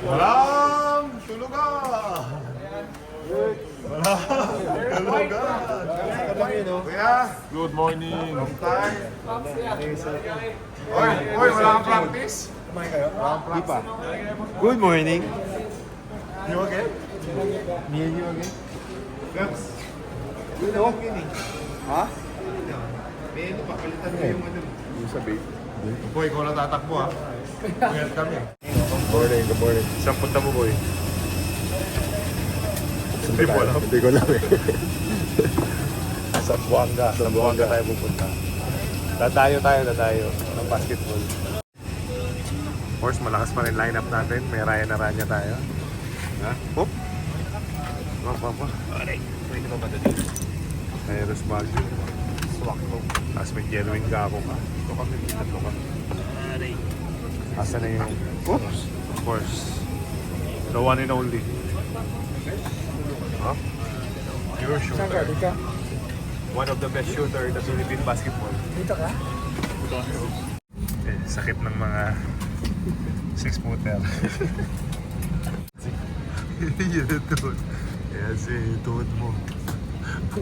Walang tulugan! Walang tulugan! Kuya, Good morning. long time. Oy, wala kang practice? Di pa. Good morning. You okay? Me and you again? Yes. Ha? May ano pa, palitan mo yung ano. Yung sa bait. Boy, ikaw lang tatakbo ha. Puyat kami. Good morning. Saan punta mo, boy? Hindi mo alam. Hindi ko alam eh. Sa Buanga tayo pupunta. Dadayo ng basketball. Of course, malakas pa rin lineup natin. May Ryan Aranya tayo. Ha? Hop! Wap. Alright. Pwede pa ba ito dito? Kairos Baguio. Swak mo. Tapos may Jelwin Gaco ka. Ito kami. Alright. Asa na yung... Oops! Of course. The one and only. Huh? Pure shooter. Dito ka? One of the best shooter in the Philippine basketball. Dito ka? Sakit ng mga 6-footer. Yun ang tuhod. Kaya yung tuhod mo.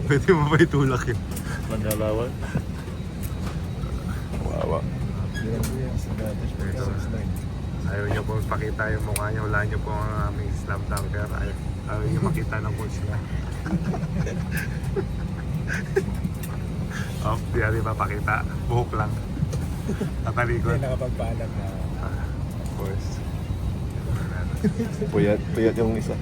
Pwede mo ba itulak yun? Manggalawan. Wawa. Ayaw niyo po ipakita yung mukha niyo. Wala niyo po ang aming slam dunker. Ayaw niyo makita ng coach na. Di natin papakita. Buhok lang. Nakalikod. Hindi nakapagpaalam na. Of course. Puyat yung isa.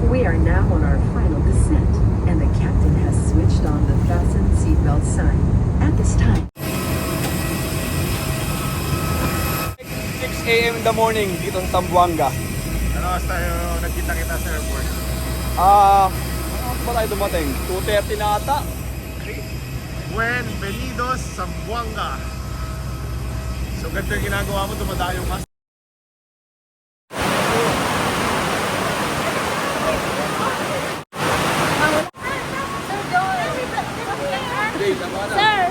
We are now on our final descent, and the captain has switched on the fasten seatbelt sign. At this time, 6 a.m. in the morning dito sa Zamboanga. Ano oras tayo nagkita-kita sa airport? Ano ba tayo dumating? 2:30 na ata. Bienvenidos sa Zamboanga. So ganito yung ginagawa mo, dumadayo ka. Sir!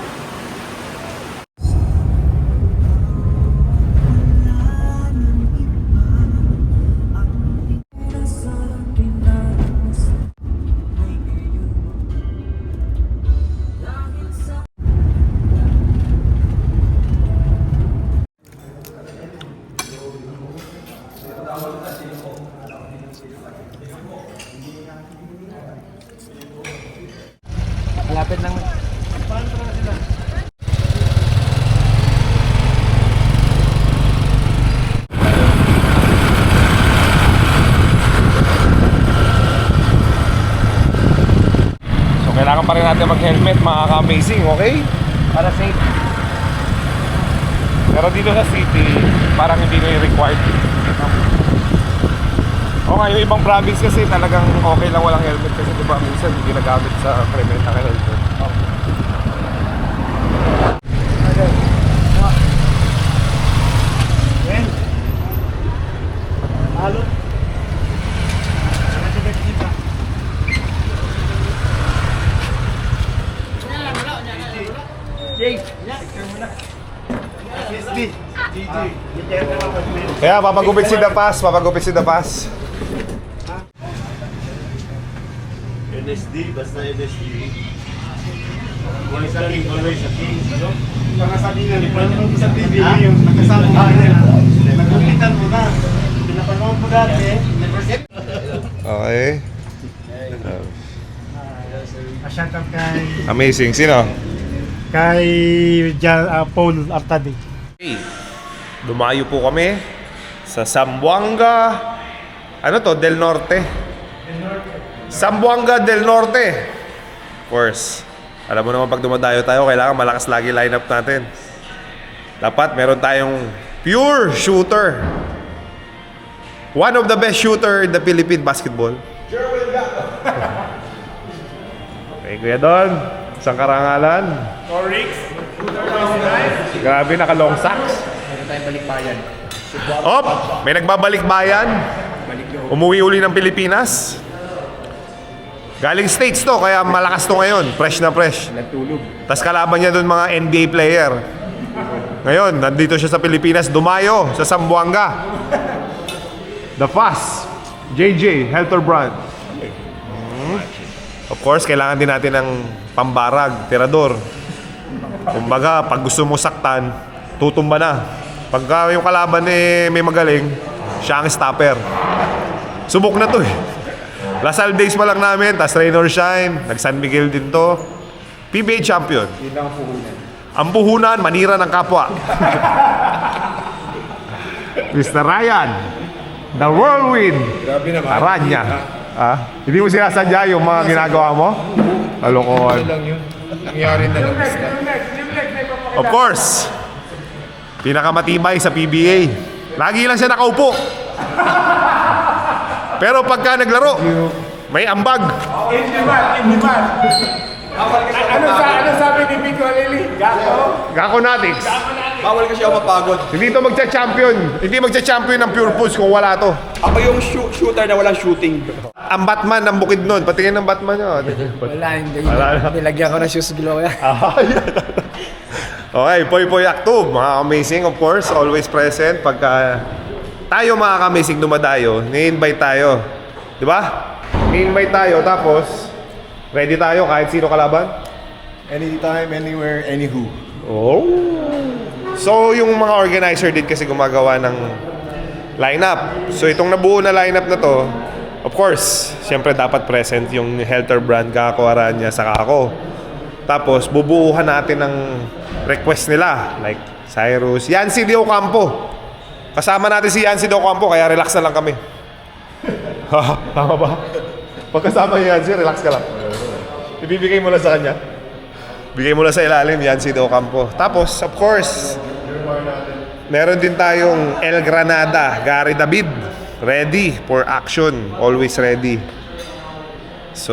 Malapit lang. So kailangan pa rin natin mag-helmet, mga ka-amazing, okay? Para safe. Pero dito sa city, parang hindi na yung required. O nga, yung ibang province kasi talagang okay lang walang helmet kasi diba minsan hindi ginagamit sa krimen na helmet. Halo. Kaya papagupit si Dapas, NSD, basta NSD. Always a king, always a king. Pangasabi nga, panonood sa TV yung nakasama ka rin. Nagulitan mo na. Pinapanood mo dati. Okay. Shout out kay Amazing. Sino? Paul Artadi. Dumayo po kami sa Zamboanga. Ano to? Del Norte. Zamboanga del Norte. Of course. Alam mo naman pag dumadayo tayo, kailangan malakas lagi lineup natin. Dapat meron tayong pure shooter. One of the best shooter in the Philippine basketball. Okay, Kuya Don. Isang karangalan. Grabe, naka-long socks. Meron tayong balikbayan. Op! May nagbabalik bayan. Umuwi uli ng Pilipinas. Galing States to, kaya malakas to ngayon. Fresh na fresh. Nagtulog. Tapos kalaban niya doon mga NBA player. Ngayon, nandito siya sa Pilipinas, dumayo sa Zamboanga. The Fast, JJ, Helterbrand. Of course, kailangan din natin ng pambarag, tirador. Kumbaga, pag gusto mo saktan, tutumba na. Pagka yung kalaban may magaling, siya ang stopper. Subok na to eh. Lasal days pa lang namin, tas rain or shine, nag San Miguel din to. PBA champion. Yun lang ang puhunan. Ang puhunan, manira ng kapwa. Mr. Ryan, the whirlwind. Grabe naman. Aranya. Hindi mo sinasadya yung mga ginagawa mo? Kalokohan. Ano lang yun? Nangyari na lang. Of course, pinakamatibay sa PBA. Lagi lang siya nakaupo. Pero pagka naglaro, may ambag. Ano sabi ni Pico Lili? Gakonatics. Bawal kasi ako mapagod. Hindi to magcha-champion. Hindi magcha-champion ng Pure Foods kung wala to. Ako yung shooter na walang shooting. Ang Batman ng bukid nun. Patingin ng Batman yun. Wala, hindi. Wala na. Nilagyan ko na shoes glow yan. Okay, Poy Poy Aktub. Mga amazing, of course. Always present. Pagka tayo mga amazing dumadayo, ni-invite tayo. Di ba? Ni-invite tayo, tapos ready tayo kahit sino kalaban? Anytime, anywhere, anywho. Oh. So, yung mga organizer din kasi gumagawa ng lineup. So, itong nabuo na lineup na to, of course, siyempre dapat present yung Helterbrand, Kako Aranya, saka ako. Tapos, bubuuhan natin ng request nila. Like, Cyrus, Yancy De Ocampo. Kasama natin si Yancy De Ocampo, kaya relax na lang kami. Tama ba? Pagkasama ni Yancy, relax ka lang. Ibibigay mo lang sa kanya. Bigay mo lang sa ilalim, Yancy De Ocampo. Tapos, of course, meron din tayong El Granada, Gary David. Ready for action. Always ready. So,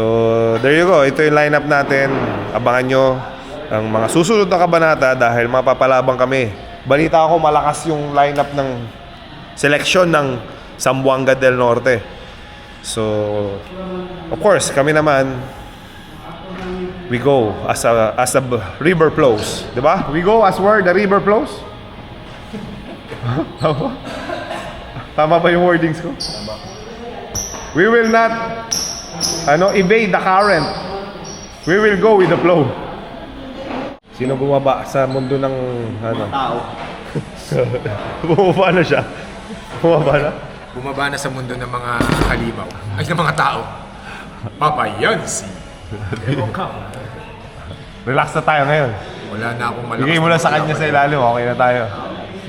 there you go. Ito yung lineup natin. Abangan nyo ang mga susunod na kabanata dahil mapapalabang kami. Balita ko malakas yung lineup ng selection ng Zamboanga del Norte. So, of course, kami naman, we go as the river flows. Diba? We go as where the river flows? Tama ba yung wordings ko? We will not evade the current. We will go with the flow. Sino bumaba sa mundo ng tao? Bumaba na siya. Bumaba na? Bumaba na sa mundo ng mga halimaw. Ay, ng mga tao. Papa Yancy. Relax na tayo ngayon. Wala na akong malakas. Bigay mo lang sa kanya sa ilalim, okay na tayo.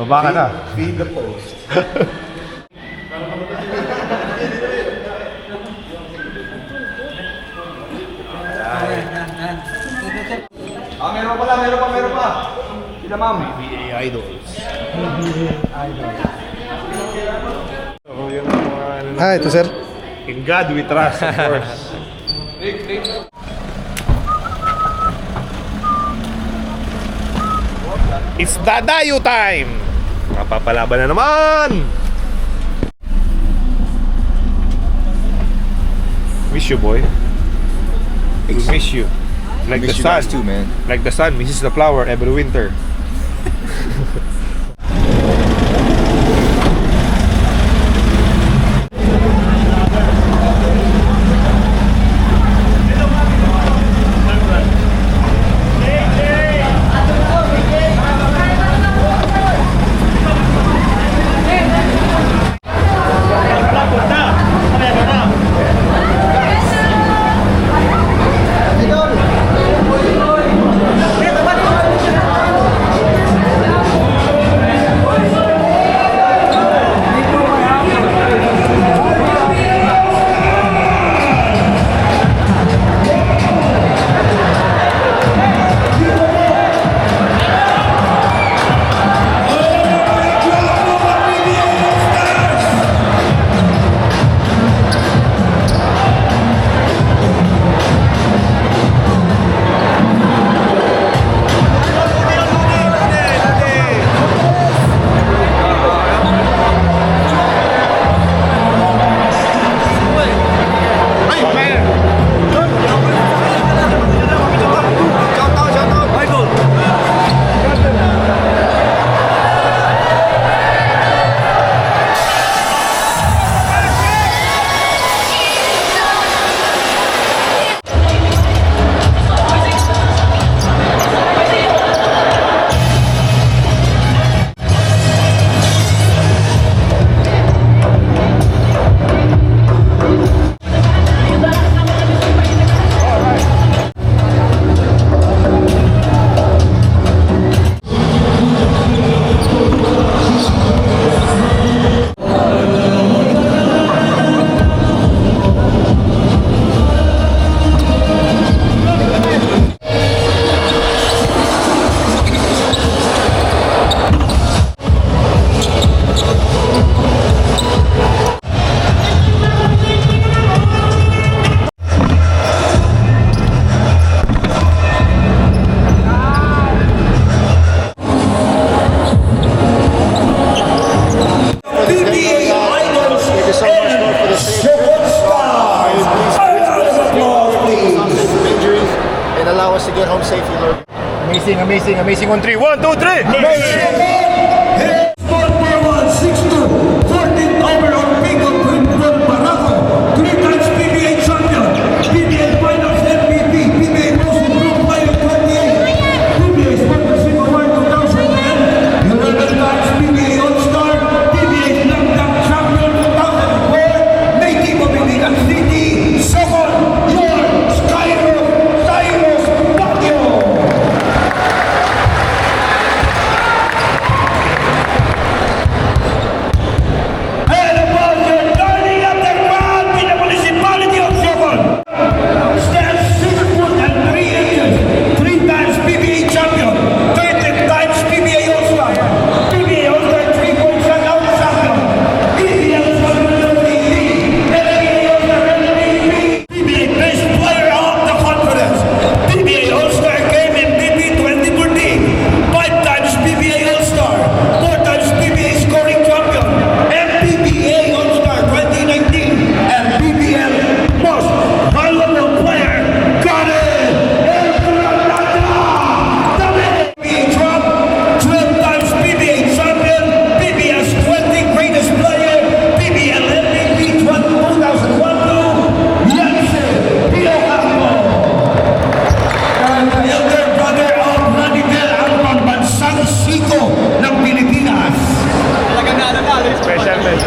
Baba ka na. Feed the post. Meron pa. Sila ma'am. PBA Idols. Ito sir. In God we trust, of course. It's Dadayo time! Mapapalaban na naman! Miss you, boy. We miss you. Like the sun. Too, man. Like the sun misses the flower every winter. safety, Lord. Amazing, amazing, amazing on 3. 1, 2, 3! Sport 4162, 14th overall pick of Brimton Barako, 3 times PBA champion, PBA Finals MVP, PBA Most Improved Player 28, PBA Sportsmanship Award 2010, 11 times PBA All-Star, PBA Slam Dunk Champion 2004, native of Iligan City, Sokol, your Cyrus Baguio. And upon your turning up the crowd in the municipality of Sokol, stands 6 foot and 3 inches, 3 times PBA champion, 13 times PBA All-Star, PBA All-Star 3-point shutout champion, PBA champion of the league, PBA All-Star MVP, PBA best player of the conference, PBA All-Star game MVP 2014, 5 times PBA All-Star, 4 times PBA scoring champion, MPBA All-Star 2019, and PBL Most Valuable Player, Karen Elfrandata! PBA Trump, 12 times PBA champion, PBS 20 greatest player, PBL MVP 2001, Yancy Piocampo! And the elder brother of Ranidel Alban Bansang Siko ng Pilipinas. Special man.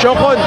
Shokon.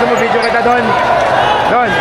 Gusto mo video kita doon? Doon.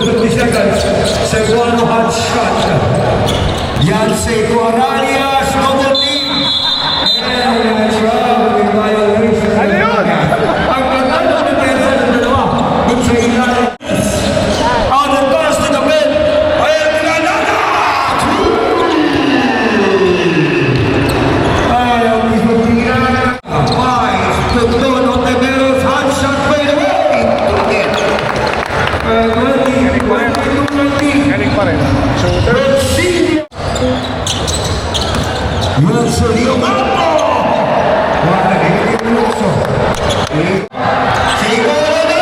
50 seconds. Segundo hot shot. Yancey Corralias, double team. And trouble in violation. Ano yun? Ang pagkano ng pesa ng dalawa. Dun sa ilalim. On the pass to the bed. Ayan, Granada! Ayaw mismo tingnan. Five to Don Ontiveros. Hot shot right away. Galing pa rin. Shooter. Wilson Leopardo! Wala, hindi mo uso. Siguro na!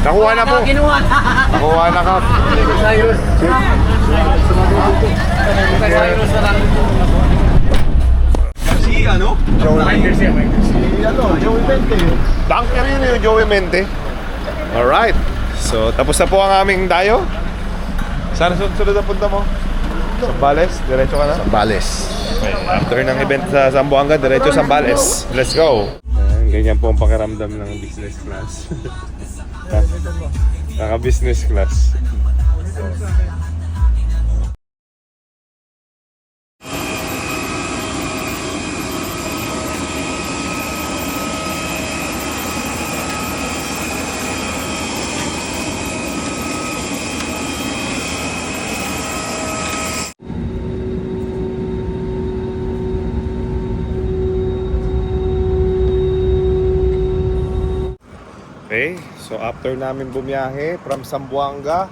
Nakuha na po. Nakuha na ka. Si ano? Joey Mente. Dunker yun yung Joey Mente. Alright. So, tapos na po ang aming dayo. Saan sunod na punta mo? Sambales? Diretso ka na? Bales. Okay. After ng event sa Zamboanga, diretso Sambales. Let's go! Ganyan po ang pakiramdam ng business class. Naka-business class. Okay, so after namin bumiyahe from Zamboanga,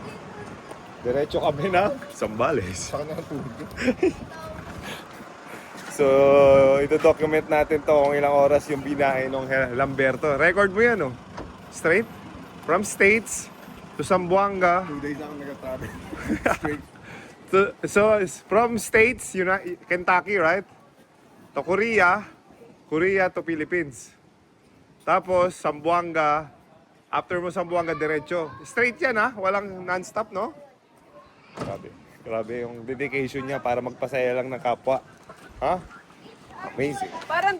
diretso kami ng Zambales. So, ito-document natin to kung ilang oras yung binahe ng Lamberto. Record mo yan, oh. Straight from States to Zamboanga. 2 days ako nag-travel. Straight. So, from States, Kentucky, right? to Korea, Korea to Philippines. Tapos, Zamboanga, after mo Zamboanga, diretso. Straight yan ha, walang non-stop, no? Grabe. Grabe yung dedication niya para magpasaya lang ng kapwa. Ha? Amazing. Parang